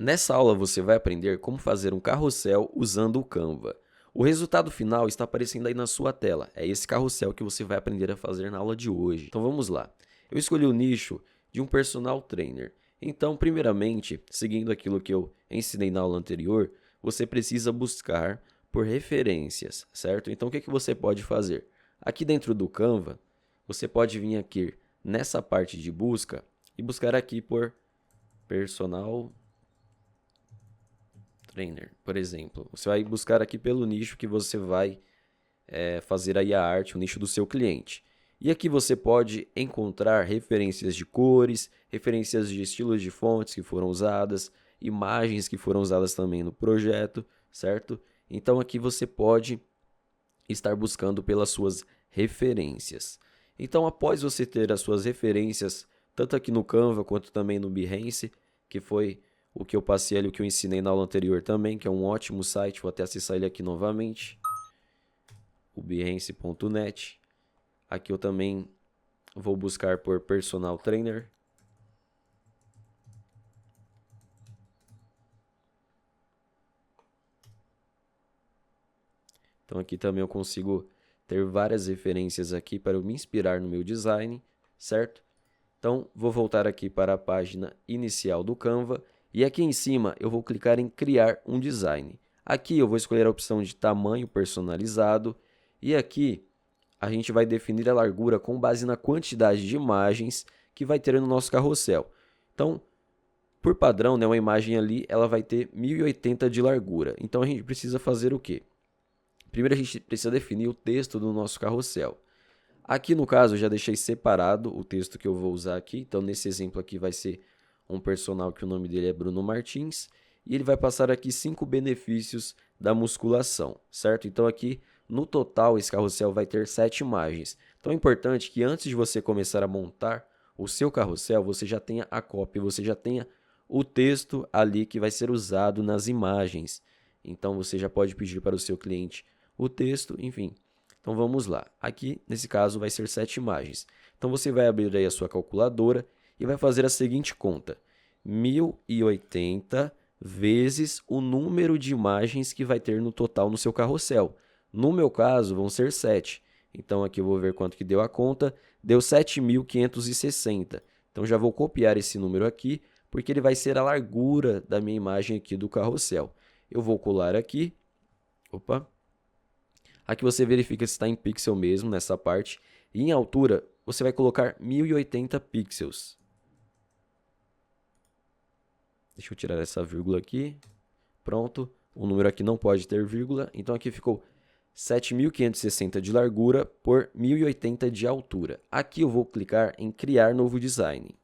Nessa aula você vai aprender como fazer um carrossel usando o Canva. O resultado final está aparecendo aí na sua tela. É esse carrossel que você vai aprender a fazer na aula de hoje. Então vamos lá. Eu escolhi o nicho de um personal trainer. Então, primeiramente, seguindo aquilo que eu ensinei na aula anterior, você precisa buscar por referências, certo? Então o que você pode fazer? Aqui dentro do Canva, você pode vir aqui nessa parte de busca e buscar aqui por personal trainer, por exemplo. Você vai buscar aqui pelo nicho que você vai fazer aí a arte, o nicho do seu cliente. E aqui você pode encontrar referências de cores, referências de estilos de fontes que foram usadas, imagens que foram usadas também no projeto, certo? Então aqui você pode estar buscando pelas suas referências. Então, após você ter as suas referências, tanto aqui no Canva quanto também no Behance, que foi o que eu passei ali, o que eu ensinei na aula anterior também, que é um ótimo site, vou até acessar ele aqui novamente, o behance.net. Aqui eu também vou buscar por personal trainer. Então aqui também eu consigo ter várias referências aqui para eu me inspirar no meu design, certo? Então vou voltar aqui para a página inicial do Canva e aqui em cima eu vou clicar em criar um design. Aqui eu vou escolher a opção de tamanho personalizado e aqui a gente vai definir a largura com base na quantidade de imagens que vai ter no nosso carrossel. Então, por padrão, né, uma imagem ali ela vai ter 1080 de largura. Então a gente precisa fazer o quê? Primeiro a gente precisa definir o texto do nosso carrossel. Aqui no caso eu já deixei separado o texto que eu vou usar aqui. Então nesse exemplo aqui vai ser um personal que o nome dele é Bruno Martins. E ele vai passar aqui 5 benefícios da musculação, certo? Então aqui no total esse carrossel vai ter 7 imagens. Então é importante que antes de você começar a montar o seu carrossel, você já tenha a cópia, você já tenha o texto ali que vai ser usado nas imagens. Então você já pode pedir para o seu cliente o texto, enfim. Então vamos lá. Aqui, nesse caso, vai ser 7 imagens. Então você vai abrir aí a sua calculadora e vai fazer a seguinte conta: 1080 vezes o número de imagens que vai ter no total no seu carrossel. No meu caso, vão ser 7. Então aqui eu vou ver quanto que deu a conta. Deu 7.560. Então já vou copiar esse número aqui, porque ele vai ser a largura da minha imagem aqui do carrossel. Eu vou colar aqui. Opa! Aqui você verifica se está em pixel mesmo nessa parte. E em altura, você vai colocar 1080 pixels. Deixa eu tirar essa vírgula aqui. Pronto. O número aqui não pode ter vírgula. Então aqui ficou 7.560 de largura por 1080 de altura. Aqui eu vou clicar em criar novo design.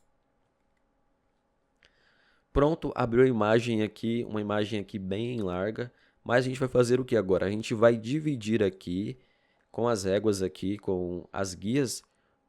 Pronto, abriu a imagem aqui, uma imagem aqui bem larga. Mas a gente vai fazer o que agora? A gente vai dividir aqui com as réguas aqui, com as guias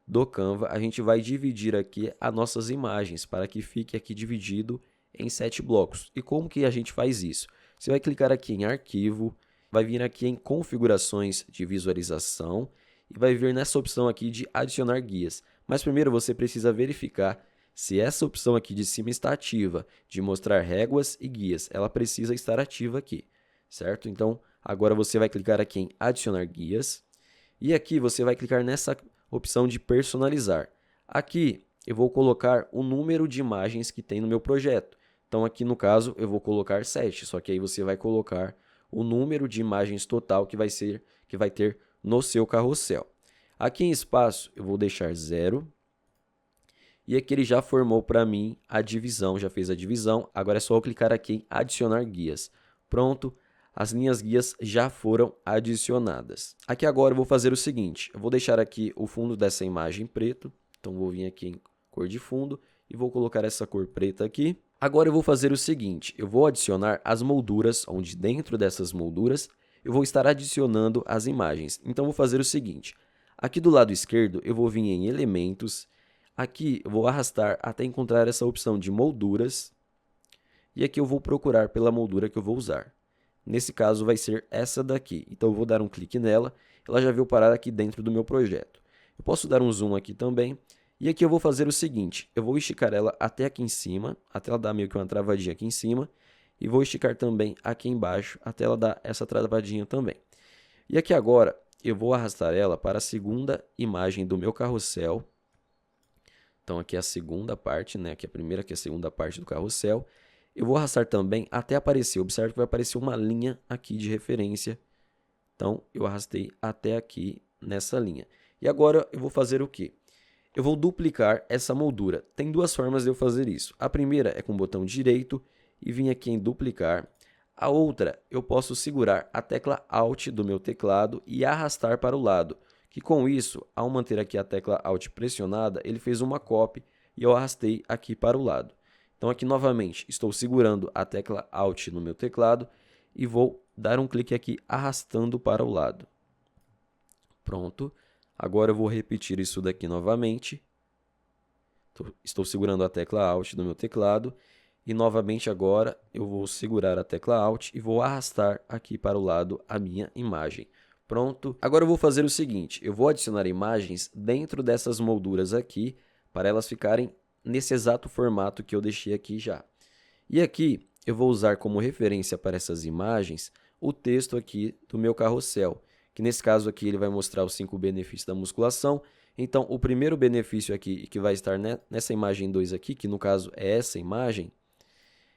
do Canva, a gente vai dividir aqui as nossas imagens para que fique aqui dividido em 7 blocos. E como que a gente faz isso? Você vai clicar aqui em arquivo, vai vir aqui em configurações de visualização e vai vir nessa opção aqui de adicionar guias. Mas primeiro você precisa verificar se essa opção aqui de cima está ativa, de mostrar réguas e guias, ela precisa estar ativa aqui. Certo? Então, agora você vai clicar aqui em adicionar guias e aqui você vai clicar nessa opção de personalizar. Aqui eu vou colocar o número de imagens que tem no meu projeto. Então aqui no caso eu vou colocar 7, só que aí você vai colocar o número de imagens total que vai ter no seu carrossel. Aqui em espaço eu vou deixar 0. E aqui ele já formou para mim a divisão, já fez a divisão. Agora é só eu clicar aqui em adicionar guias. Pronto. As minhas guias já foram adicionadas. Aqui agora eu vou fazer o seguinte, eu vou deixar aqui o fundo dessa imagem preto, então vou vir aqui em cor de fundo e vou colocar essa cor preta aqui. Agora eu vou fazer o seguinte, eu vou adicionar as molduras, onde dentro dessas molduras eu vou estar adicionando as imagens. Então eu vou fazer o seguinte, aqui do lado esquerdo eu vou vir em elementos, aqui eu vou arrastar até encontrar essa opção de molduras e aqui eu vou procurar pela moldura que eu vou usar. Nesse caso vai ser essa daqui, então eu vou dar um clique nela, ela já veio parar aqui dentro do meu projeto. Eu posso dar um zoom aqui também, e aqui eu vou fazer o seguinte, eu vou esticar ela até aqui em cima, até ela dar meio que uma travadinha aqui em cima, e vou esticar também aqui embaixo até ela dar essa travadinha também. E aqui agora eu vou arrastar ela para a segunda imagem do meu carrossel. Então aqui é a segunda parte, né? Aqui a primeira, aqui é a segunda parte do carrossel. Eu vou arrastar também até aparecer. Observe que vai aparecer uma linha aqui de referência. Então eu arrastei até aqui nessa linha. E agora eu vou fazer o quê? Eu vou duplicar essa moldura. Tem duas formas de eu fazer isso. A primeira é com o botão direito e vir aqui em duplicar. A outra, eu posso segurar a tecla Alt do meu teclado e arrastar para o lado. Que com isso, ao manter aqui a tecla Alt pressionada, ele fez uma copy e eu arrastei aqui para o lado. Então aqui novamente, estou segurando a tecla Alt no meu teclado e vou dar um clique aqui arrastando para o lado. Pronto. Agora eu vou repetir isso daqui novamente. Estou segurando a tecla Alt do meu teclado. E novamente agora eu vou segurar a tecla Alt e vou arrastar aqui para o lado a minha imagem. Pronto. Agora eu vou fazer o seguinte. Eu vou adicionar imagens dentro dessas molduras aqui para elas ficarem nesse exato formato que eu deixei aqui já. E aqui eu vou usar como referência para essas imagens o texto aqui do meu carrossel, que nesse caso aqui ele vai mostrar os 5 benefícios da musculação. Então, o primeiro benefício aqui, que vai estar nessa imagem 2 aqui, que no caso é essa imagem,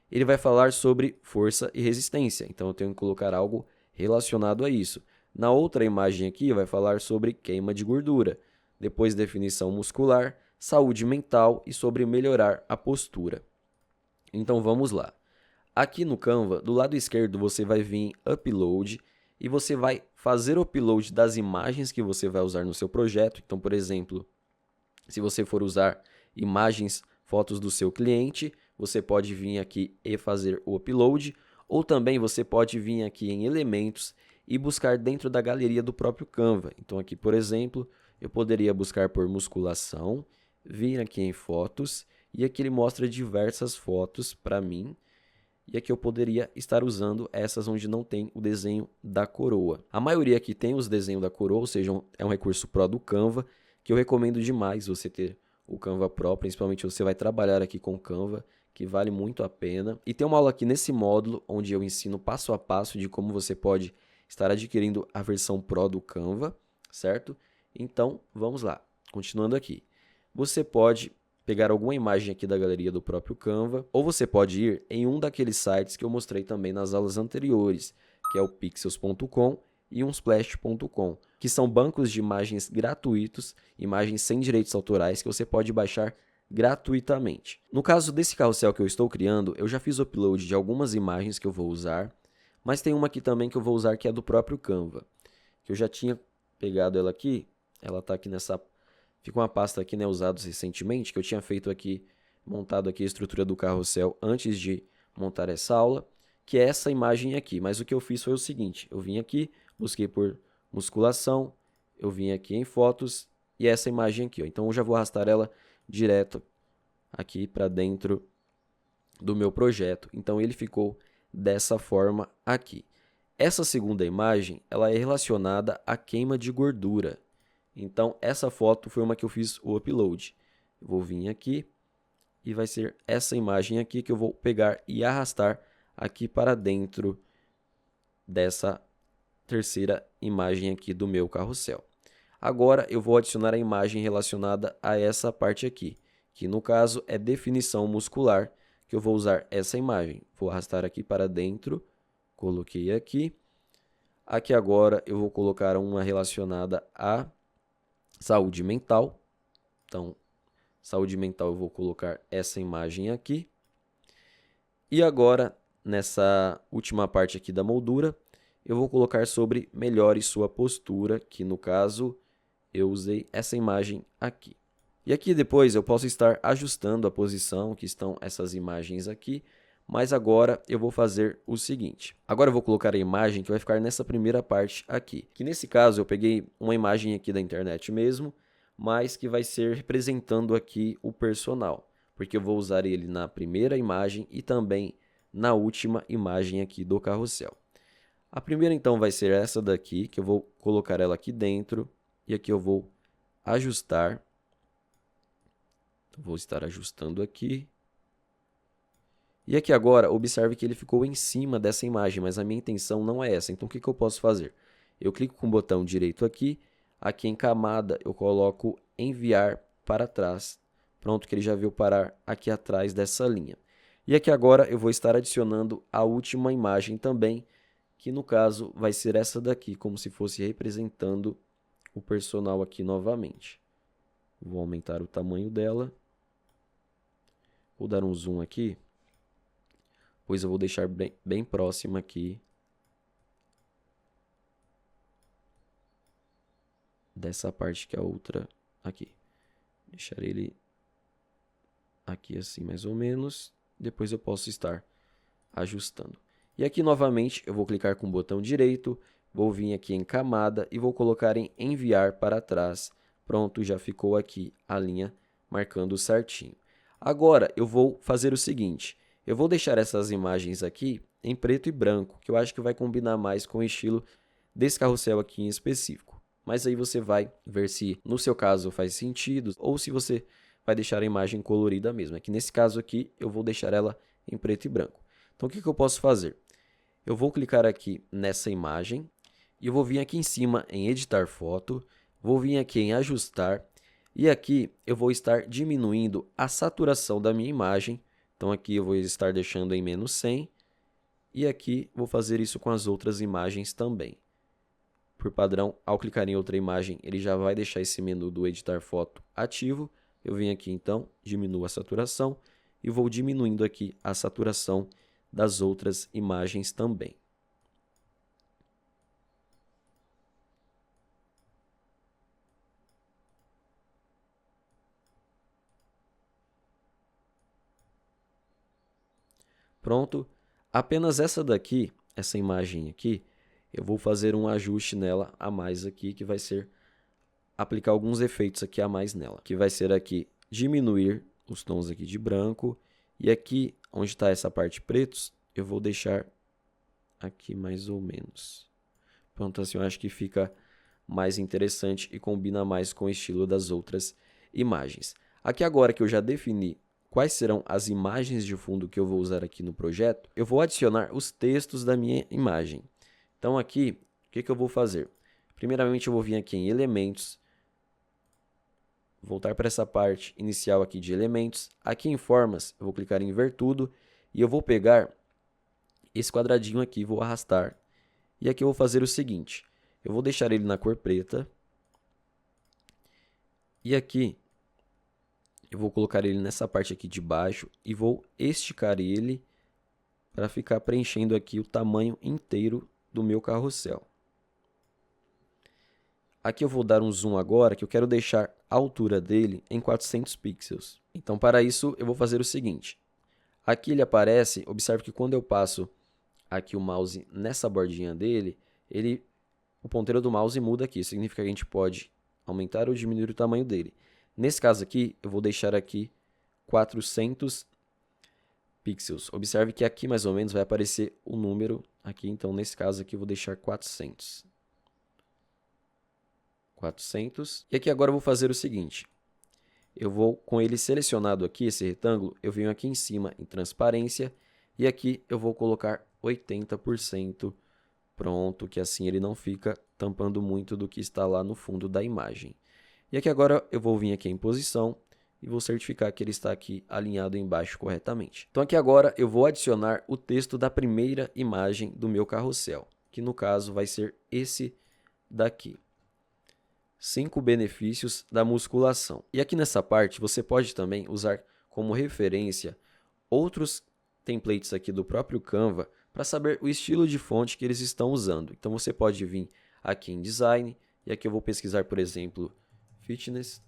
ele vai falar sobre força e resistência. Então, eu tenho que colocar algo relacionado a isso. Na outra imagem aqui, vai falar sobre queima de gordura. Depois, definição muscular, saúde mental e sobre melhorar a postura. Então, vamos lá. Aqui no Canva, do lado esquerdo, você vai vir em Upload e você vai fazer o upload das imagens que você vai usar no seu projeto. Então, por exemplo, se você for usar imagens, fotos do seu cliente, você pode vir aqui e fazer o upload. Ou também você pode vir aqui em elementos e buscar dentro da galeria do próprio Canva. Então, aqui, por exemplo, eu poderia buscar por musculação, vir aqui em fotos e aqui ele mostra diversas fotos para mim. E aqui eu poderia estar usando essas onde não tem o desenho da coroa. A maioria aqui tem os desenhos da coroa, ou seja, é um recurso Pro do Canva, que eu recomendo demais você ter o Canva Pro, principalmente você vai trabalhar aqui com o Canva, que vale muito a pena. E tem uma aula aqui nesse módulo, onde eu ensino passo a passo de como você pode estar adquirindo a versão Pro do Canva, certo? Então, vamos lá. Continuando aqui. Você pode pegar alguma imagem aqui da galeria do próprio Canva, ou você pode ir em um daqueles sites que eu mostrei também nas aulas anteriores, que é o pixels.com e unsplash.com, que são bancos de imagens gratuitos, imagens sem direitos autorais que você pode baixar gratuitamente. No caso desse carrossel que eu estou criando, eu já fiz o upload de algumas imagens que eu vou usar, mas tem uma aqui também que eu vou usar que é do próprio Canva, que eu já tinha pegado ela aqui, ela está aqui nessa. Fica uma pasta aqui, né, usados recentemente, que eu tinha feito aqui, montado aqui a estrutura do carrossel antes de montar essa aula, que é essa imagem aqui. Mas o que eu fiz foi o seguinte, eu vim aqui, busquei por musculação, eu vim aqui em fotos e essa imagem aqui, ó. Então eu já vou arrastar ela direto aqui para dentro do meu projeto. Então ele ficou dessa forma aqui. Essa segunda imagem, ela é relacionada à queima de gordura. Então, essa foto foi uma que eu fiz o upload. Eu vou vir aqui e vai ser essa imagem aqui que eu vou pegar e arrastar aqui para dentro dessa terceira imagem aqui do meu carrossel. Agora, eu vou adicionar a imagem relacionada a essa parte aqui, que no caso é definição muscular, que eu vou usar essa imagem. Vou arrastar aqui para dentro, coloquei aqui. Aqui agora eu vou colocar uma relacionada a saúde mental. Então, saúde mental eu vou colocar essa imagem aqui. E agora, nessa última parte aqui da moldura, eu vou colocar sobre melhore sua postura, que no caso eu usei essa imagem aqui. E aqui depois eu posso estar ajustando a posição que estão essas imagens aqui, mas agora eu vou fazer o seguinte. Agora eu vou colocar a imagem que vai ficar nessa primeira parte aqui. Que nesse caso eu peguei uma imagem aqui da internet mesmo, mas que vai ser representando aqui o personal. Porque eu vou usar ele na primeira imagem e também na última imagem aqui do carrossel. A primeira então vai ser essa daqui, que eu vou colocar ela aqui dentro. E aqui eu vou ajustar. Vou estar ajustando aqui. E aqui agora, observe que ele ficou em cima dessa imagem, mas a minha intenção não é essa. Então, o que eu posso fazer? Eu clico com o botão direito aqui em camada eu coloco enviar para trás. Pronto, que ele já veio parar aqui atrás dessa linha. E aqui agora eu vou estar adicionando a última imagem também, que no caso vai ser essa daqui, como se fosse representando o personal aqui novamente. Vou aumentar o tamanho dela. Vou dar um zoom aqui, pois eu vou deixar bem próximo aqui dessa parte que é a outra aqui. Deixar ele aqui assim mais ou menos. Depois eu posso estar ajustando. E aqui novamente eu vou clicar com o botão direito, vou vir aqui em camada e vou colocar em enviar para trás. Pronto, já ficou aqui a linha marcando certinho. Agora eu vou fazer o seguinte, eu vou deixar essas imagens aqui em preto e branco, que eu acho que vai combinar mais com o estilo desse carrossel aqui em específico. Mas aí você vai ver se no seu caso faz sentido ou se você vai deixar a imagem colorida mesmo. Aqui nesse caso aqui eu vou deixar ela em preto e branco. Então o que eu posso fazer? Eu vou clicar aqui nessa imagem e eu vou vir aqui em cima em editar foto, vou vir aqui em ajustar e aqui eu vou estar diminuindo a saturação da minha imagem. Então aqui eu vou estar deixando em -100 e aqui vou fazer isso com as outras imagens também. Por padrão, ao clicar em outra imagem, ele já vai deixar esse menu do editar foto ativo. Eu venho aqui então, diminuo a saturação e vou diminuindo aqui a saturação das outras imagens também. Pronto, apenas essa daqui, essa imagem aqui, eu vou fazer um ajuste nela a mais aqui, que vai ser aplicar alguns efeitos aqui a mais nela, que vai ser aqui diminuir os tons aqui de branco e aqui onde está essa parte pretos, eu vou deixar aqui mais ou menos. Pronto, assim eu acho que fica mais interessante e combina mais com o estilo das outras imagens. Aqui agora que eu já defini quais serão as imagens de fundo que eu vou usar aqui no projeto, eu vou adicionar os textos da minha imagem. Então aqui, o que eu vou fazer? Primeiramente eu vou vir aqui em elementos, voltar para essa parte inicial aqui de elementos. Aqui em formas, eu vou clicar em ver tudo e eu vou pegar esse quadradinho aqui, vou arrastar. E aqui eu vou fazer o seguinte, eu vou deixar ele na cor preta. E aqui eu vou colocar ele nessa parte aqui de baixo e vou esticar ele para ficar preenchendo aqui o tamanho inteiro do meu carrossel. Aqui eu vou dar um zoom agora, que eu quero deixar a altura dele em 400 pixels. Então, para isso, eu vou fazer o seguinte. Aqui ele aparece, observe que quando eu passo aqui o mouse nessa bordinha dele, o ponteiro do mouse muda aqui. Significa que a gente pode aumentar ou diminuir o tamanho dele. Nesse caso aqui, eu vou deixar aqui 400 pixels. Observe que aqui mais ou menos vai aparecer o número aqui. Então, nesse caso aqui, eu vou deixar 400. 400. E aqui agora eu vou fazer o seguinte. Eu vou, com ele selecionado aqui, esse retângulo, eu venho aqui em cima em transparência e aqui eu vou colocar 80%. Pronto, que assim ele não fica tampando muito do que está lá no fundo da imagem. E aqui agora eu vou vir aqui em posição e vou certificar que ele está aqui alinhado embaixo corretamente. Então aqui agora eu vou adicionar o texto da primeira imagem do meu carrossel, que no caso vai ser esse daqui. 5 benefícios da musculação. E aqui nessa parte você pode também usar como referência outros templates aqui do próprio Canva para saber o estilo de fonte que eles estão usando. Então você pode vir aqui em Design e aqui eu vou pesquisar, por exemplo, Fitness.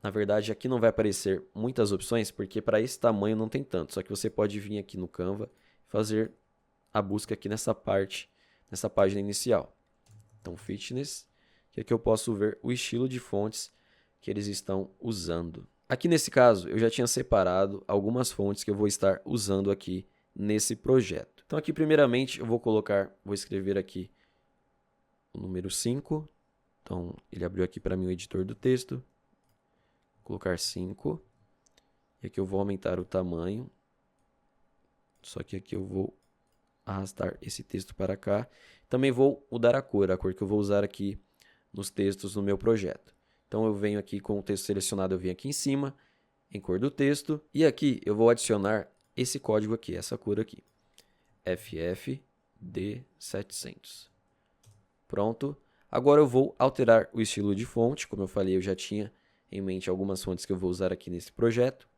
Na verdade, aqui não vai aparecer muitas opções porque para esse tamanho não tem tanto. Só que você pode vir aqui no Canva e fazer a busca aqui nessa parte, nessa página inicial. Então, Fitness. Que aqui eu posso ver o estilo de fontes que eles estão usando. Aqui nesse caso, eu já tinha separado algumas fontes que eu vou estar usando aqui nesse projeto. Então aqui primeiramente eu vou escrever aqui o número 5. Então ele abriu aqui para mim o editor do texto. Vou colocar 5. E aqui eu vou aumentar o tamanho Só que aqui eu vou arrastar esse texto para cá. Também vou mudar a cor que eu vou usar aqui nos textos no meu projeto. Então eu venho aqui com o texto selecionado, eu venho aqui em cima, em cor do texto, e aqui eu vou adicionar esse código aqui, essa cor aqui, FFD700. Pronto. Agora eu vou alterar o estilo de fonte, como eu falei, eu já tinha em mente algumas fontes que eu vou usar aqui nesse projeto,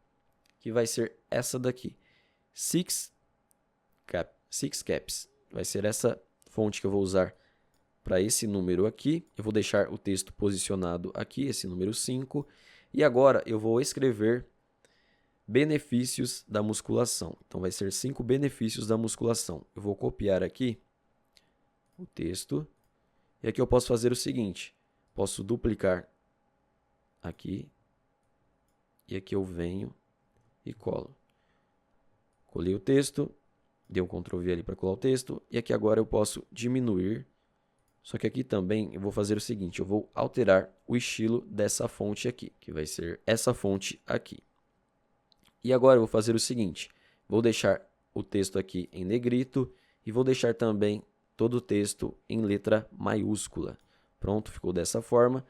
que vai ser essa daqui, Six Caps. Vai ser essa fonte que eu vou usar para esse número aqui. Eu vou deixar o texto posicionado aqui, esse número 5. E agora eu vou escrever benefícios da musculação. Então vai ser 5 benefícios da musculação. Eu vou copiar aqui o texto. E aqui eu posso fazer o seguinte. Posso duplicar aqui. E aqui eu venho e colo. Colei o texto. Dei um Ctrl V ali para colar o texto. E aqui agora eu posso diminuir. Só que aqui também eu vou fazer o seguinte. Eu vou alterar o estilo dessa fonte aqui. Que vai ser essa fonte aqui. E agora eu vou fazer o seguinte. Vou deixar o texto aqui em negrito. E vou deixar também todo o texto em letra maiúscula. Pronto, ficou dessa forma.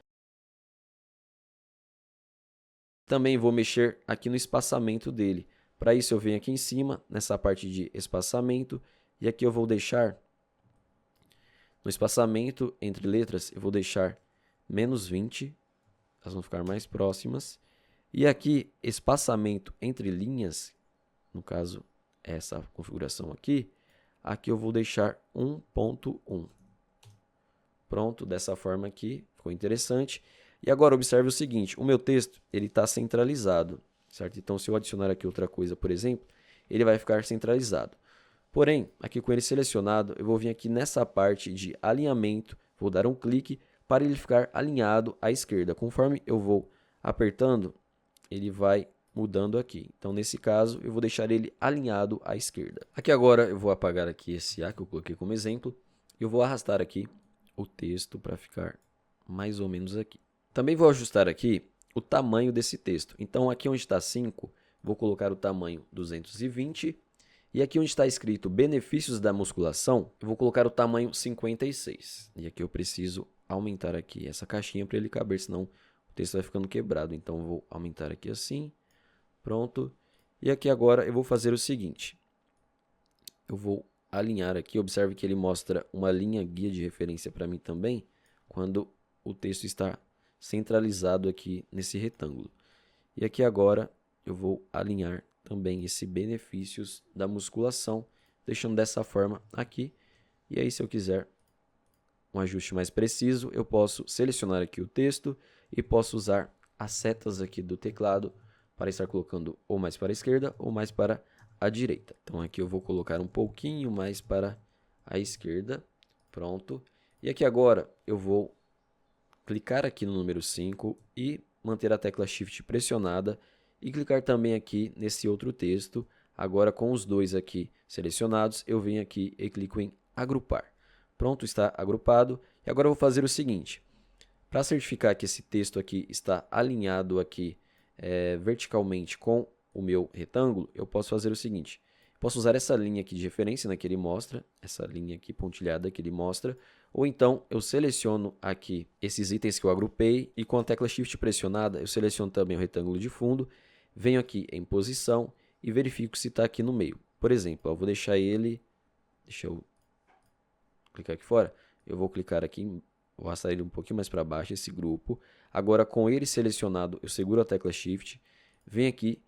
Também vou mexer aqui no espaçamento dele. Para isso eu venho aqui em cima, nessa parte de espaçamento, e aqui eu vou deixar, no espaçamento entre letras, eu vou deixar -20, elas vão ficar mais próximas. E aqui, espaçamento entre linhas, no caso, essa configuração aqui eu vou deixar 1.1. Pronto, dessa forma aqui, ficou interessante. E agora observe o seguinte, o meu texto ele está centralizado, certo? Então se eu adicionar aqui outra coisa, por exemplo, ele vai ficar centralizado. Porém, aqui com ele selecionado, eu vou vir aqui nessa parte de alinhamento, vou dar um clique para ele ficar alinhado à esquerda. Conforme eu vou apertando, ele vai mudando aqui. Então nesse caso, eu vou deixar ele alinhado à esquerda. Aqui agora eu vou apagar aqui esse A que eu coloquei como exemplo, e eu vou arrastar aqui o texto para ficar mais ou menos aqui. Também vou ajustar aqui o tamanho desse texto. Então, aqui onde está 5, vou colocar o tamanho 220. E aqui onde está escrito benefícios da musculação, eu vou colocar o tamanho 56. E aqui eu preciso aumentar aqui essa caixinha para ele caber, senão o texto vai ficando quebrado. Então, eu vou aumentar aqui assim. Pronto. E aqui agora eu vou fazer o seguinte. Eu vou alinhar aqui. Observe que ele mostra uma linha guia de referência para mim também, quando o texto está centralizado aqui nesse retângulo. E aqui agora eu vou alinhar também esse benefícios da musculação, deixando dessa forma aqui. E aí, se eu quiser um ajuste mais preciso, eu posso selecionar aqui o texto e posso usar as setas aqui do teclado para estar colocando ou mais para a esquerda ou mais para a direita. Então aqui eu vou colocar um pouquinho mais para a esquerda. Pronto. E aqui agora eu vou clicar aqui no número 5 e manter a tecla Shift pressionada e clicar também aqui nesse outro texto. Agora com os dois aqui selecionados, eu venho aqui e clico em agrupar. Pronto, está agrupado. E agora eu vou fazer o seguinte. Para certificar que esse texto aqui está alinhado aqui verticalmente com o meu retângulo, eu posso fazer o seguinte. Posso usar essa linha aqui de referência, né, que ele mostra, essa linha aqui pontilhada que ele mostra, ou então eu seleciono aqui esses itens que eu agrupei e com a tecla Shift pressionada eu seleciono também o retângulo de fundo, venho aqui em posição e verifico se está aqui no meio. Por exemplo, eu vou deixar ele, deixa eu clicar aqui fora, eu vou clicar aqui, vou arrastar ele um pouquinho mais para baixo, esse grupo. Agora com ele selecionado eu seguro a tecla Shift, venho aqui,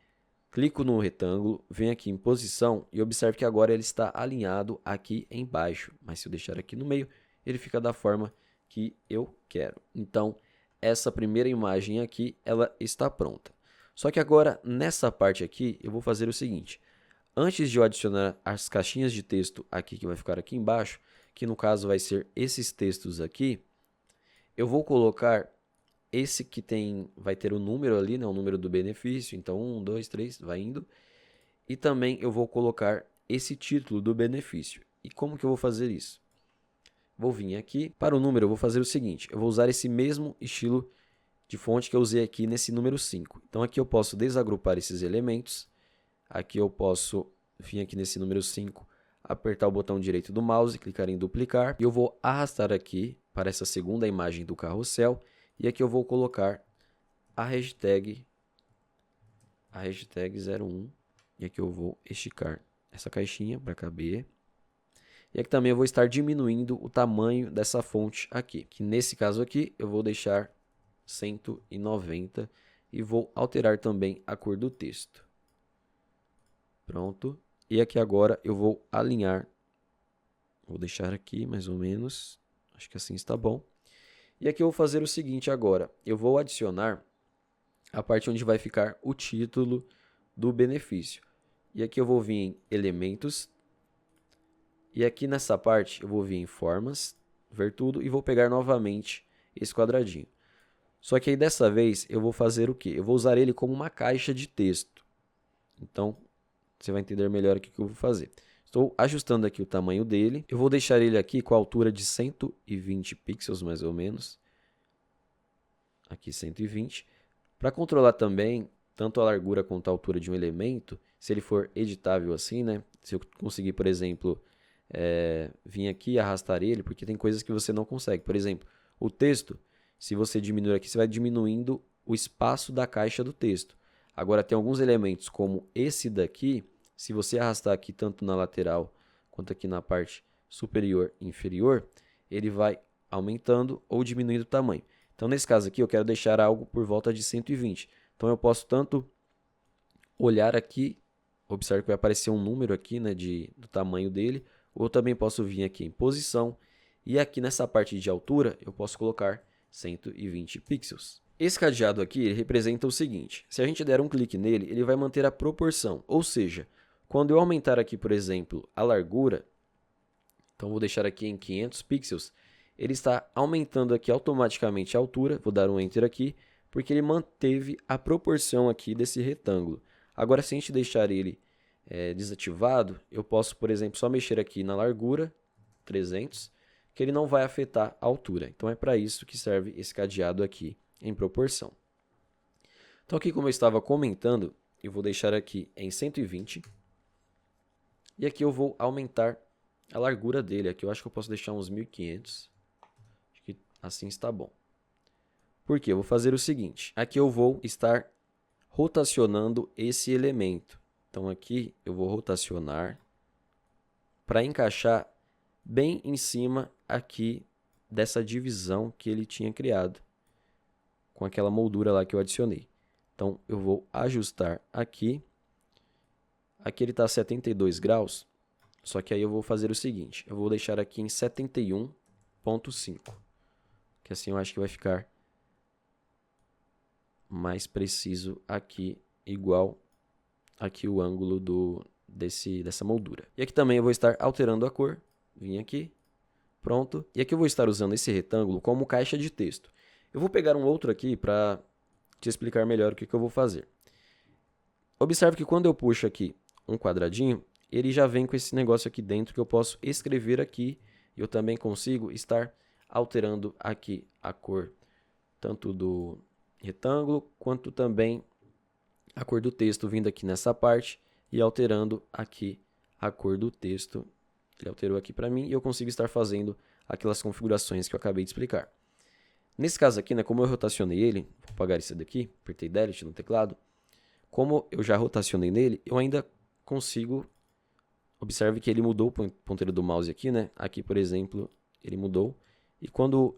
clico no retângulo, venho aqui em posição e observe que agora ele está alinhado aqui embaixo. Mas se eu deixar aqui no meio, ele fica da forma que eu quero. Então, essa primeira imagem aqui, ela está pronta. Só que agora, nessa parte aqui, eu vou fazer o seguinte. Antes de eu adicionar as caixinhas de texto aqui, que vai ficar aqui embaixo, que no caso vai ser esses textos aqui, eu vou colocar esse que vai ter o número ali, né, o número do benefício, então 1, 2, 3, vai indo. E também eu vou colocar esse título do benefício. E como que eu vou fazer isso? Vou vir aqui, para o número eu vou fazer o seguinte, eu vou usar esse mesmo estilo de fonte que eu usei aqui nesse número 5. Então aqui eu posso desagrupar esses elementos, aqui eu posso vir aqui nesse número 5, apertar o botão direito do mouse, clicar em duplicar, e eu vou arrastar aqui para essa segunda imagem do carrossel, e aqui eu vou colocar a hashtag 01, e aqui eu vou esticar essa caixinha para caber. E aqui também eu vou estar diminuindo o tamanho dessa fonte aqui, que nesse caso aqui eu vou deixar 190 e vou alterar também a cor do texto. Pronto. E aqui agora eu vou alinhar, vou deixar aqui mais ou menos, acho que assim está bom. E aqui eu vou fazer o seguinte agora, eu vou adicionar a parte onde vai ficar o título do benefício. E aqui eu vou vir em elementos, e aqui nessa parte eu vou vir em formas, ver tudo, e vou pegar novamente esse quadradinho. Só que aí dessa vez eu vou fazer o quê? Eu vou usar ele como uma caixa de texto. Então, você vai entender melhor o que eu vou fazer. Estou ajustando aqui o tamanho dele. Eu vou deixar ele aqui com a altura de 120 pixels, mais ou menos. Aqui 120. Para controlar também, tanto a largura quanto a altura de um elemento, se ele for editável assim, né? Se eu conseguir, por exemplo, vir aqui e arrastar ele, porque tem coisas que você não consegue. Por exemplo, o texto, se você diminuir aqui, você vai diminuindo o espaço da caixa do texto. Agora, tem alguns elementos, como esse daqui, se você arrastar aqui tanto na lateral quanto aqui na parte superior e inferior, ele vai aumentando ou diminuindo o tamanho. Então, nesse caso aqui, eu quero deixar algo por volta de 120. Então, eu posso tanto olhar aqui, observe que vai aparecer um número aqui, né, do tamanho dele, ou também posso vir aqui em posição, e aqui nessa parte de altura, eu posso colocar 120 pixels. Esse cadeado aqui ele representa o seguinte, se a gente der um clique nele, ele vai manter a proporção, ou seja, quando eu aumentar aqui, por exemplo, a largura, então vou deixar aqui em 500 pixels, ele está aumentando aqui automaticamente a altura, vou dar um Enter aqui, porque ele manteve a proporção aqui desse retângulo. Agora, se a gente deixar ele desativado, eu posso, por exemplo, só mexer aqui na largura, 300, que ele não vai afetar a altura. Então, é para isso que serve esse cadeado aqui em proporção. Então, aqui como eu estava comentando, eu vou deixar aqui em 120, e aqui eu vou aumentar a largura dele. Aqui eu acho que eu posso deixar uns 1500. Acho que assim está bom. Por quê? Eu vou fazer o seguinte. Aqui eu vou estar rotacionando esse elemento. Então aqui eu vou rotacionar para encaixar bem em cima aqui dessa divisão que ele tinha criado com aquela moldura lá que eu adicionei. Então eu vou ajustar aqui. Aqui ele está a 72 graus. Só que aí eu vou fazer o seguinte, eu vou deixar aqui em 71.5, que assim eu acho que vai ficar mais preciso aqui, igual aqui o ângulo dessa moldura. E aqui também eu vou estar alterando a cor, vim aqui, pronto. E aqui eu vou estar usando esse retângulo como caixa de texto. Eu vou pegar um outro aqui para te explicar melhor o que eu vou fazer. Observe que quando eu puxo aqui um quadradinho, ele já vem com esse negócio aqui dentro que eu posso escrever aqui. E eu também consigo estar alterando aqui a cor, tanto do retângulo, quanto também a cor do texto vindo aqui nessa parte e alterando aqui a cor do texto. Ele alterou aqui para mim e eu consigo estar fazendo aquelas configurações que eu acabei de explicar. Nesse caso aqui, né, como eu rotacionei ele, vou apagar esse daqui, apertei Delete no teclado, como eu já rotacionei nele, eu ainda consigo. Observe que ele mudou o ponteiro do mouse aqui, né? Aqui, por exemplo, ele mudou. E quando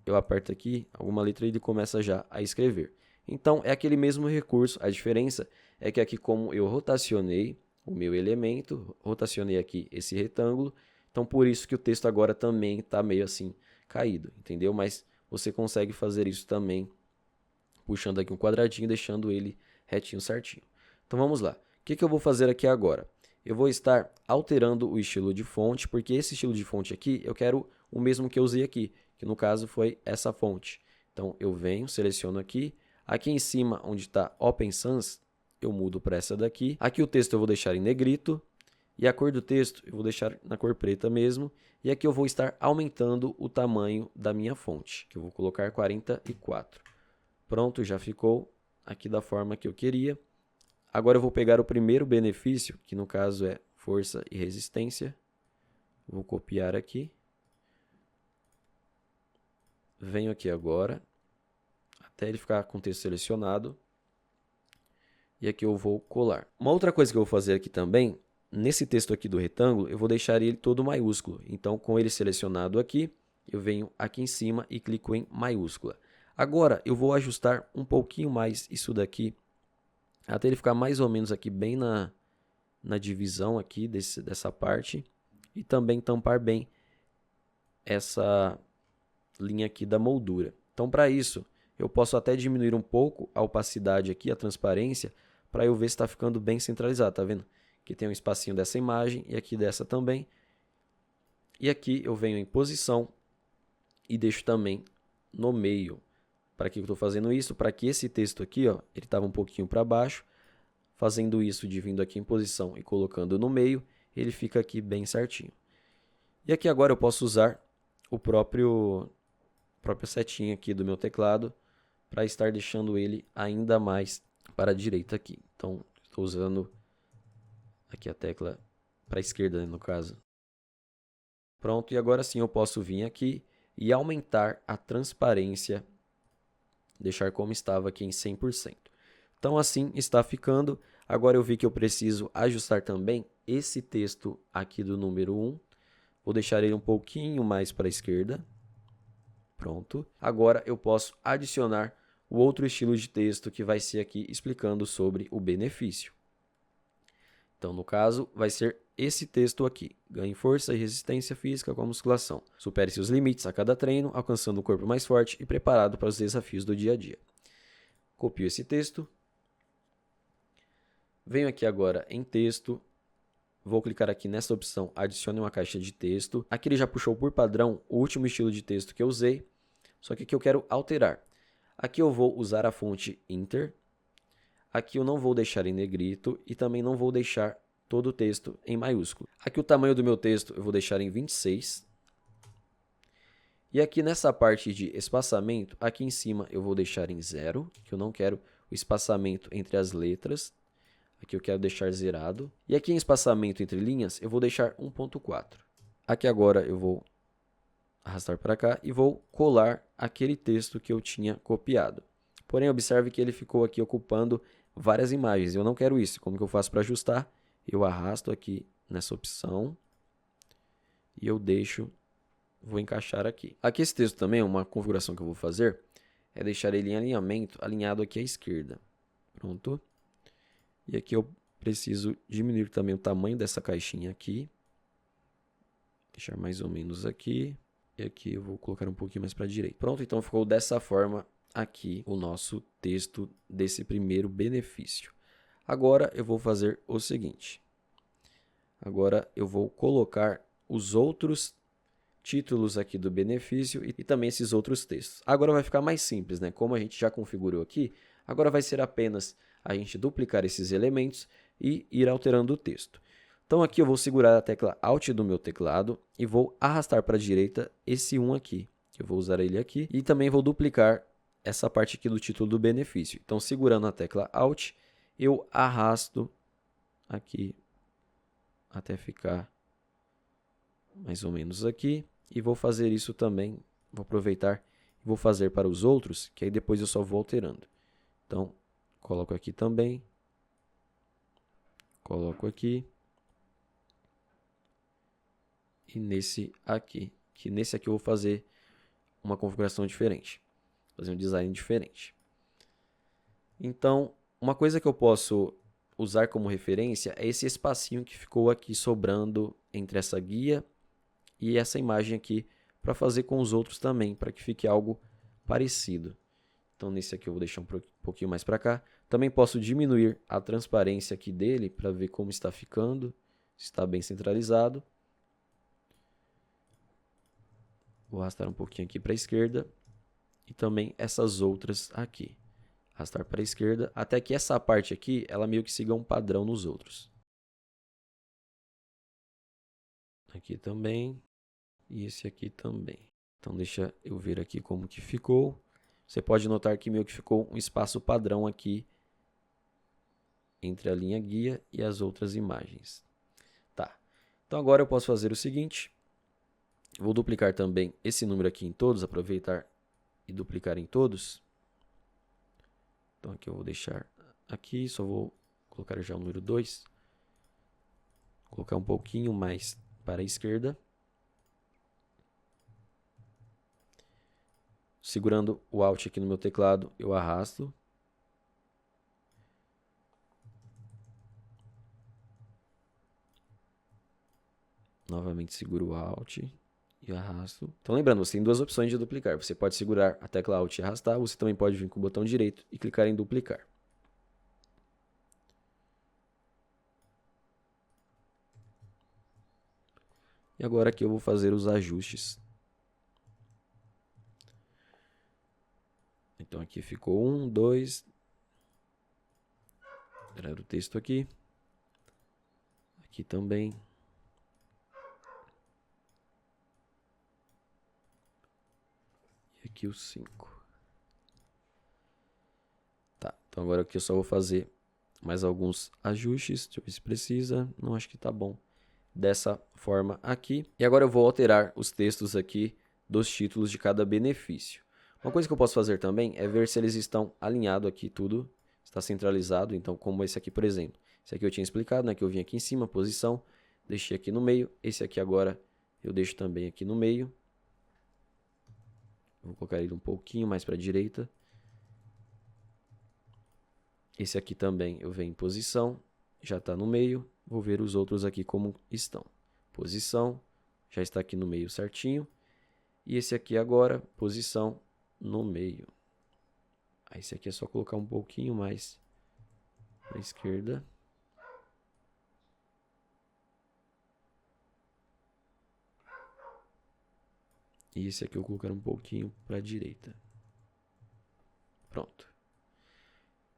eu aperto aqui, alguma letra ele começa já a escrever. Então, é aquele mesmo recurso. A diferença é que aqui, como eu rotacionei o meu elemento, rotacionei aqui esse retângulo, então por isso que o texto agora também está meio assim caído, entendeu? Mas você consegue fazer isso também, puxando aqui um quadradinho, deixando ele retinho, certinho. Então, vamos lá. O que eu vou fazer aqui agora? Eu vou estar alterando o estilo de fonte, porque esse estilo de fonte aqui, eu quero o mesmo que eu usei aqui, que no caso foi essa fonte. Então, eu venho, seleciono aqui. Aqui em cima, onde está Open Sans, eu mudo para essa daqui. Aqui o texto eu vou deixar em negrito. E a cor do texto eu vou deixar na cor preta mesmo. E aqui eu vou estar aumentando o tamanho da minha fonte, que eu vou colocar 44. Pronto, já ficou aqui da forma que eu queria. Agora eu vou pegar o primeiro benefício, que no caso é força e resistência. Vou copiar aqui. Venho aqui agora, até ele ficar com o texto selecionado. E aqui eu vou colar. Uma outra coisa que eu vou fazer aqui também, nesse texto aqui do retângulo, eu vou deixar ele todo maiúsculo. Então, com ele selecionado aqui, eu venho aqui em cima e clico em maiúscula. Agora, eu vou ajustar um pouquinho mais isso daqui, até ele ficar mais ou menos aqui bem na divisão aqui dessa parte. E também tampar bem essa linha aqui da moldura. Então, para isso, eu posso até diminuir um pouco a opacidade aqui, a transparência, para eu ver se está ficando bem centralizado, tá vendo? Aqui tem um espacinho dessa imagem e aqui dessa também. E aqui eu venho em posição e deixo também no meio. Para que eu estou fazendo isso? Para que esse texto aqui, ó, ele estava um pouquinho para baixo. Fazendo isso de vindo aqui em posição e colocando no meio, ele fica aqui bem certinho. E aqui agora eu posso usar o própria setinha aqui do meu teclado para estar deixando ele ainda mais para a direita aqui. Então, estou usando aqui a tecla para a esquerda, né, no caso. Pronto, e agora sim eu posso vir aqui e aumentar a transparência, deixar como estava aqui em 100%. Então, assim está ficando. Agora eu vi que eu preciso ajustar também esse texto aqui do número 1. Vou deixar ele um pouquinho mais para a esquerda. Pronto. Agora eu posso adicionar o outro estilo de texto que vai ser aqui explicando sobre o benefício. Então, no caso, vai ser esse texto aqui. Ganhe força e resistência física com a musculação. Supere seus limites a cada treino, alcançando um corpo mais forte e preparado para os desafios do dia a dia. Copio esse texto. Venho aqui agora em texto. Vou clicar aqui nessa opção, adicione uma caixa de texto. Aqui ele já puxou por padrão o último estilo de texto que eu usei. Só que aqui eu quero alterar. Aqui eu vou usar a fonte Inter. Aqui eu não vou deixar em negrito e também não vou deixar todo o texto em maiúsculo. Aqui o tamanho do meu texto eu vou deixar em 26. E aqui nessa parte de espaçamento, aqui em cima eu vou deixar em 0, que eu não quero o espaçamento entre as letras. Aqui eu quero deixar zerado. E aqui em espaçamento entre linhas eu vou deixar 1.4. Aqui agora eu vou arrastar para cá e vou colar aquele texto que eu tinha copiado. Porém, observe que ele ficou aqui ocupando várias imagens. Eu não quero isso. Como que eu faço para ajustar? Eu arrasto aqui nessa opção e eu deixo, vou encaixar aqui. Aqui esse texto também, uma configuração que eu vou fazer, é deixar ele em alinhamento, alinhado aqui à esquerda. Pronto. E aqui eu preciso diminuir também o tamanho dessa caixinha aqui. Deixar mais ou menos aqui. E aqui eu vou colocar um pouquinho mais para a direita. Pronto, então ficou dessa forma aqui o nosso texto desse primeiro benefício. Agora eu vou fazer o seguinte. Agora eu vou colocar os outros títulos aqui do benefício e também esses outros textos. Agora vai ficar mais simples, né? Como a gente já configurou aqui, agora vai ser apenas a gente duplicar esses elementos e ir alterando o texto. Então aqui eu vou segurar a tecla Alt do meu teclado e vou arrastar para a direita esse 1 aqui. Eu vou usar ele aqui e também vou duplicar essa parte aqui do título do benefício. Então segurando a tecla Alt, eu arrasto aqui até ficar mais ou menos aqui. E vou fazer isso também, vou aproveitar e vou fazer para os outros, que aí depois eu só vou alterando. Então, coloco aqui também, coloco aqui. E nesse aqui, que nesse aqui eu vou fazer uma configuração diferente, fazer um design diferente. Então, uma coisa que eu posso usar como referência é esse espacinho que ficou aqui sobrando entre essa guia e essa imagem aqui, para fazer com os outros também, para que fique algo parecido. Então, nesse aqui eu vou deixar um pouquinho mais para cá. Também posso diminuir a transparência aqui dele, para ver como está ficando, se está bem centralizado. Vou arrastar um pouquinho aqui para a esquerda e também essas outras aqui. Arrastar para a esquerda, até que essa parte aqui, ela meio que siga um padrão nos outros. Aqui também. E esse aqui também. Então, deixa eu ver aqui como que ficou. Você pode notar que meio que ficou um espaço padrão aqui entre a linha guia e as outras imagens. Tá. Então agora eu posso fazer o seguinte. Vou duplicar também esse número aqui em todos, aproveitar e duplicar em todos. Então aqui eu vou deixar aqui, só vou colocar já o número 2. Colocar um pouquinho mais para a esquerda. Segurando o Alt aqui no meu teclado, eu arrasto. Novamente seguro o Alt e arrasto. Então lembrando, você tem duas opções de duplicar. Você pode segurar a tecla Alt e arrastar, você também pode vir com o botão direito e clicar em duplicar. E agora aqui eu vou fazer os ajustes. Então aqui ficou 1, 2. Tirar o texto aqui. Aqui também. E aqui o 5. Tá, então agora aqui eu só vou fazer mais alguns ajustes. Deixa eu ver se precisa. Não, acho que tá bom. Dessa forma aqui. E agora eu vou alterar os textos aqui dos títulos de cada benefício. Uma coisa que eu posso fazer também é ver se eles estão alinhados aqui, tudo está centralizado. Então, como esse aqui, por exemplo. Esse aqui eu tinha explicado, né? Que eu vim aqui em cima, posição, deixei aqui no meio. Esse aqui agora eu deixo também aqui no meio. Vou colocar ele um pouquinho mais para a direita. Esse aqui também eu venho em posição, já está no meio. Vou ver os outros aqui como estão. Posição, já está aqui no meio certinho. E esse aqui agora, posição no meio. Aí esse aqui é só colocar um pouquinho mais para a esquerda. E esse aqui eu vou colocar um pouquinho para a direita. Pronto.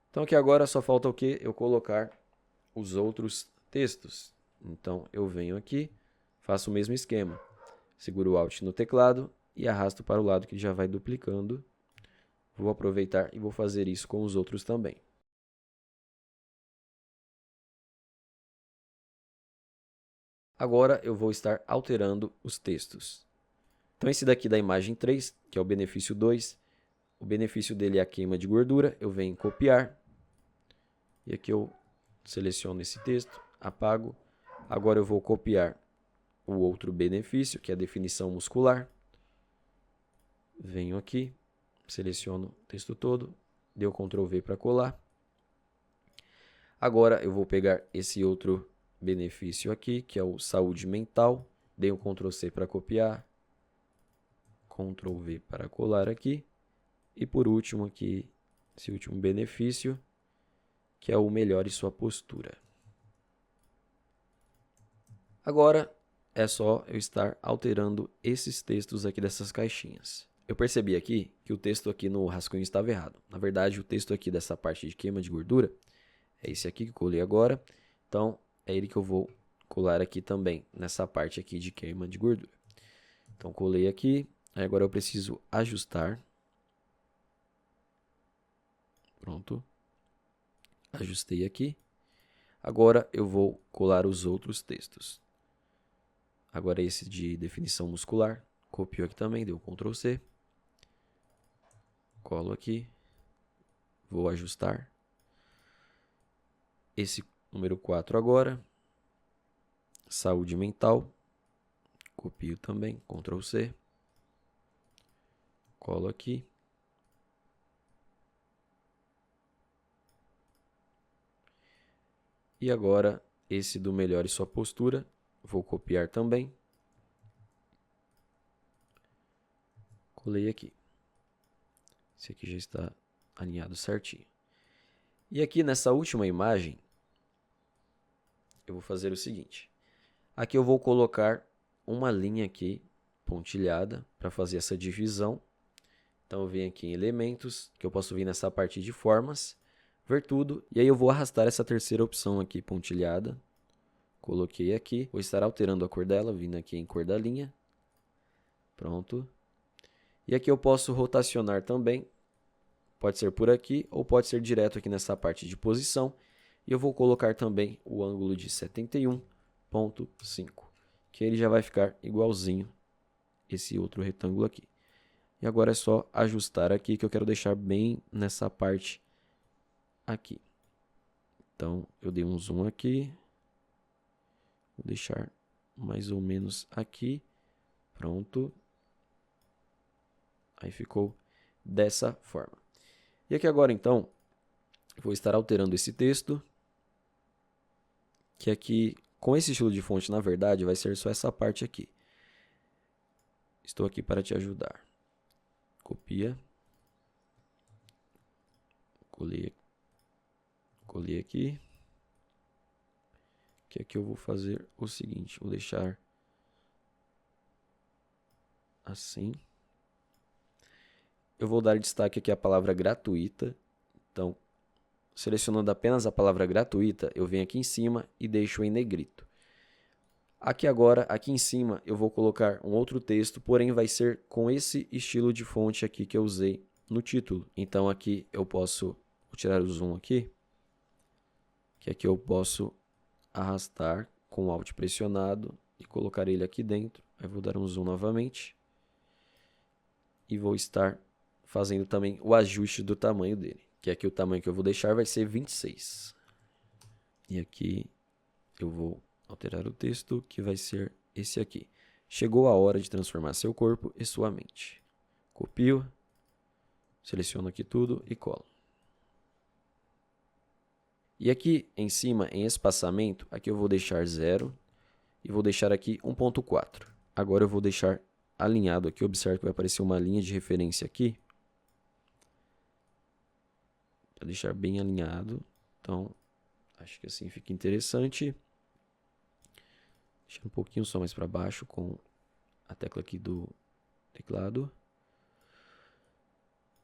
Então aqui agora só falta o quê? Eu colocar os outros textos. Então eu venho aqui, faço o mesmo esquema. Seguro o Alt no teclado e arrasto para o lado que já vai duplicando. Vou aproveitar e vou fazer isso com os outros também. Agora eu vou estar alterando os textos. Então esse daqui da imagem 3, que é o benefício 2, o benefício dele é a queima de gordura. Eu venho em copiar. E aqui eu seleciono esse texto, apago. Agora eu vou copiar o outro benefício, que é a definição muscular. Venho aqui, seleciono o texto todo, deu Ctrl V para colar. Agora eu vou pegar esse outro benefício aqui, que é o saúde mental. Dei um Ctrl C para copiar, Ctrl V para colar aqui. E por último aqui, esse último benefício, que é o melhore sua postura. Agora é só eu estar alterando esses textos aqui dessas caixinhas. Eu percebi aqui que o texto aqui no rascunho estava errado. Na verdade, o texto aqui dessa parte de queima de gordura é esse aqui que eu colei agora. Então, é ele que eu vou colar aqui também, nessa parte aqui de queima de gordura. Então, colei aqui. Aí agora eu preciso ajustar. Pronto. Ajustei aqui. Agora eu vou colar os outros textos. Agora esse de definição muscular. Copiou aqui também, deu Ctrl C. Colo aqui. Vou ajustar. Esse número 4 agora. Saúde mental. Copio também, Ctrl C. Colo aqui. E agora esse do melhore sua postura. Vou copiar também. Colei aqui. Esse aqui já está alinhado certinho. E aqui nessa última imagem, eu vou fazer o seguinte. Aqui eu vou colocar uma linha aqui, pontilhada, para fazer essa divisão. Então eu venho aqui em elementos, que eu posso vir nessa parte de formas, ver tudo. E aí eu vou arrastar essa terceira opção aqui, pontilhada. Coloquei aqui, vou estar alterando a cor dela, vindo aqui em cor da linha. Pronto. E aqui eu posso rotacionar também. Pode ser por aqui ou pode ser direto aqui nessa parte de posição. E eu vou colocar também o ângulo de 71,5, que ele já vai ficar igualzinho esse outro retângulo aqui. E agora é só ajustar aqui, que eu quero deixar bem nessa parte aqui. Então, eu dei um zoom aqui. Vou deixar mais ou menos aqui. Pronto. Aí ficou dessa forma. E aqui agora, então, vou estar alterando esse texto. Que aqui, com esse estilo de fonte, na verdade, vai ser só essa parte aqui. Estou aqui para te ajudar. Copia. Colei aqui. Que aqui eu vou fazer o seguinte. Vou deixar assim. Eu vou dar destaque aqui à palavra gratuita. Então, selecionando apenas a palavra gratuita, eu venho aqui em cima e deixo em negrito. Aqui agora, aqui em cima, eu vou colocar um outro texto, porém vai ser com esse estilo de fonte aqui que eu usei no título. Então aqui eu posso, vou tirar o zoom aqui, que aqui eu posso arrastar com o Alt pressionado e colocar ele aqui dentro. Aí vou dar um zoom novamente e vou estar fazendo também o ajuste do tamanho dele, que aqui o tamanho que eu vou deixar vai ser 26. E aqui eu vou alterar o texto, que vai ser esse aqui. Chegou a hora de transformar seu corpo e sua mente. Copio, seleciono aqui tudo e colo. E aqui em cima, em espaçamento, aqui eu vou deixar 0 e vou deixar aqui 1.4. Agora eu vou deixar alinhado aqui, observe que vai aparecer uma linha de referência aqui. Para deixar bem alinhado, então acho que assim fica interessante. Deixar um pouquinho só mais para baixo com a tecla aqui do teclado.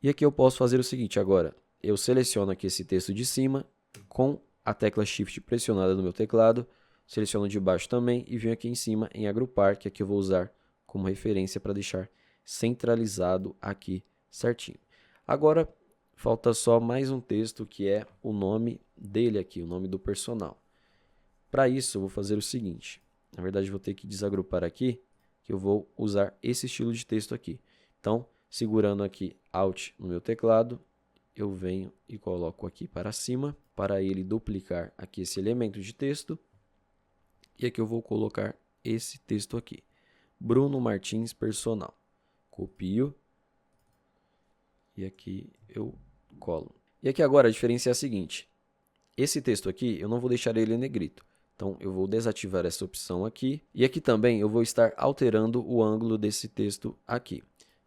E aqui eu posso fazer o seguinte agora. Eu seleciono aqui esse texto de cima com a tecla Shift pressionada no meu teclado. Seleciono de baixo também e venho aqui em cima em agrupar, que aqui eu vou usar como referência para deixar centralizado aqui certinho. Agora falta só mais um texto que é o nome dele aqui, o nome do personal. Para isso eu vou fazer o seguinte. Na verdade, vou ter que desagrupar aqui, que eu vou usar esse estilo de texto aqui. Então, segurando aqui Alt no meu teclado, eu venho e coloco aqui para cima, para ele duplicar aqui esse elemento de texto. E aqui eu vou colocar esse texto aqui. Bruno Martins Personal. Copio. E aqui eu colo. E aqui agora a diferença é a seguinte. Esse texto aqui, eu não vou deixar ele em negrito. Então, eu vou desativar essa opção aqui. E aqui também eu vou estar alterando o ângulo desse texto aqui.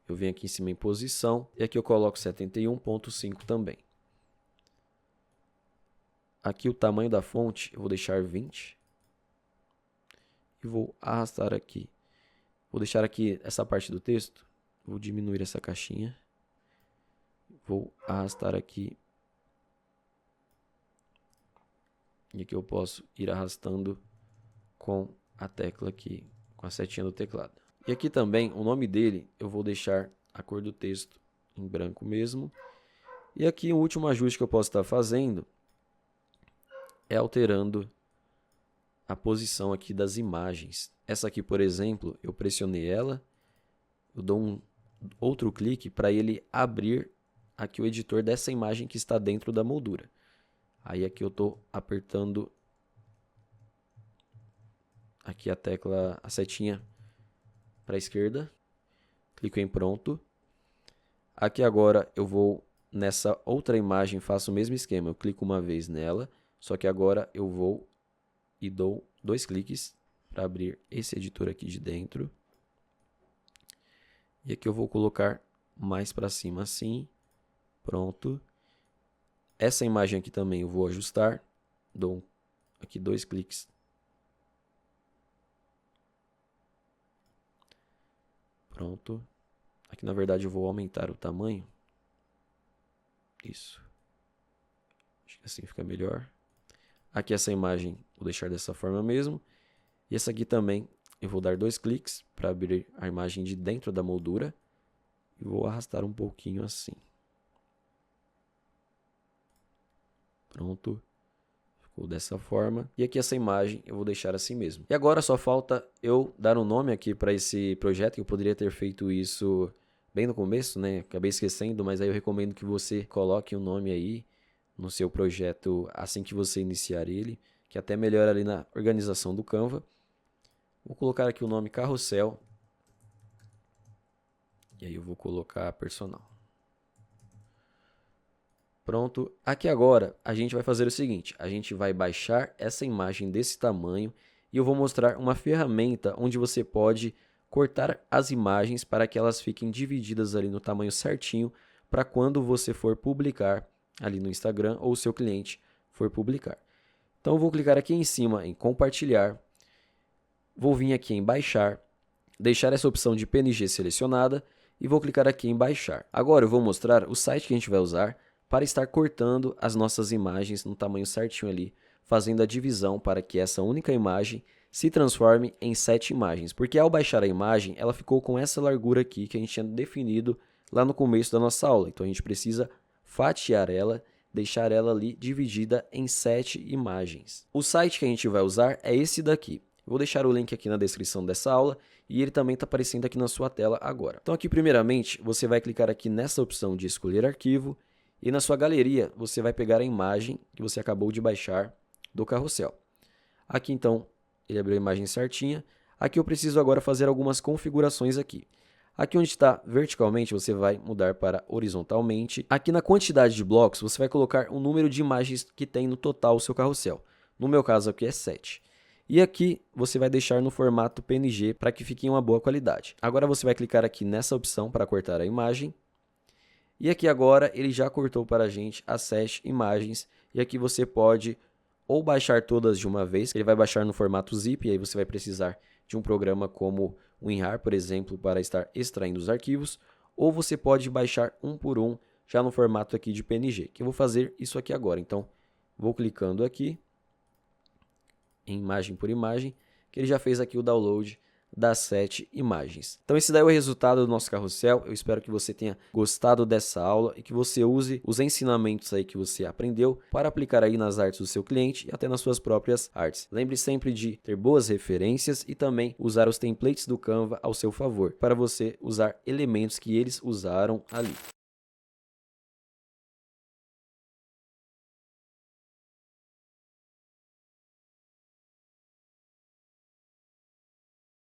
Eu venho aqui em cima em posição e aqui eu coloco 71,5 também. Aqui o tamanho da fonte eu vou deixar 20. E vou arrastar aqui. Vou deixar aqui essa parte do texto. Vou diminuir essa caixinha. Vou arrastar aqui. E aqui eu posso ir arrastando com a tecla aqui, com a setinha do teclado. E aqui também, o nome dele, eu vou deixar a cor do texto em branco mesmo. E aqui o último ajuste que eu posso estar fazendo é alterando a posição aqui das imagens. Essa aqui, por exemplo, eu pressionei ela, eu dou um outro clique para ele abrir aqui o editor dessa imagem que está dentro da moldura. Aí aqui eu estou apertando aqui a tecla, a setinha para a esquerda, clico em pronto. Aqui agora eu vou nessa outra imagem, faço o mesmo esquema, eu clico uma vez nela, só que agora eu vou e dou 2 cliques para abrir esse editor aqui de dentro. E aqui eu vou colocar mais para cima assim, pronto. Essa imagem aqui também eu vou ajustar, dou aqui 2 cliques. Pronto. Aqui na verdade eu vou aumentar o tamanho. Isso. Acho que assim fica melhor. Aqui essa imagem vou deixar dessa forma mesmo. E essa aqui também eu vou dar 2 cliques para abrir a imagem de dentro da moldura. E vou arrastar um pouquinho assim. Pronto. Ficou dessa forma. E aqui essa imagem eu vou deixar assim mesmo. E agora só falta eu dar um nome aqui para esse projeto, que eu poderia ter feito isso bem no começo, né? Acabei esquecendo, mas aí eu recomendo que você coloque um nome aí no seu projeto assim que você iniciar ele, que até melhora ali na organização do Canva. Vou colocar aqui o nome carrossel. E aí eu vou colocar personal. Pronto. Aqui agora a gente vai fazer o seguinte, a gente vai baixar essa imagem desse tamanho e eu vou mostrar uma ferramenta onde você pode cortar as imagens para que elas fiquem divididas ali no tamanho certinho para quando você for publicar ali no Instagram ou o seu cliente for publicar. Então eu vou clicar aqui em cima em compartilhar, vou vir aqui em baixar, deixar essa opção de PNG selecionada e vou clicar aqui em baixar. Agora eu vou mostrar o site que a gente vai usar para estar cortando as nossas imagens no tamanho certinho ali, fazendo a divisão para que essa única imagem se transforme em 7 imagens. Porque ao baixar a imagem, ela ficou com essa largura aqui que a gente tinha definido lá no começo da nossa aula. Então a gente precisa fatiar ela, deixar ela ali dividida em 7 imagens. O site que a gente vai usar é esse daqui. Vou deixar o link aqui na descrição dessa aula e ele também está aparecendo aqui na sua tela agora. Então aqui primeiramente você vai clicar aqui nessa opção de escolher arquivo e na sua galeria você vai pegar a imagem que você acabou de baixar do carrossel. Aqui então ele abriu a imagem certinha. Aqui eu preciso agora fazer algumas configurações aqui. Aqui onde está verticalmente você vai mudar para horizontalmente. Aqui na quantidade de blocos você vai colocar o número de imagens que tem no total o seu carrossel. No meu caso aqui é 7. E aqui você vai deixar no formato PNG para que fique em uma boa qualidade. Agora você vai clicar aqui nessa opção para cortar a imagem. E aqui agora ele já cortou para a gente as 7 imagens. E aqui você pode ou baixar todas de uma vez. Ele vai baixar no formato zip e aí você vai precisar de um programa como o WinRAR, por exemplo, para estar extraindo os arquivos. Ou você pode baixar um por um já no formato aqui de PNG. Que eu vou fazer isso aqui agora. Então vou clicando aqui em imagem por imagem, que ele já fez aqui o download das 7 imagens. Então esse daí é o resultado do nosso carrossel. Eu espero que você tenha gostado dessa aula e que você use os ensinamentos aí que você aprendeu para aplicar aí nas artes do seu cliente e até nas suas próprias artes. Lembre sempre de ter boas referências e também usar os templates do Canva ao seu favor, para você usar elementos que eles usaram ali.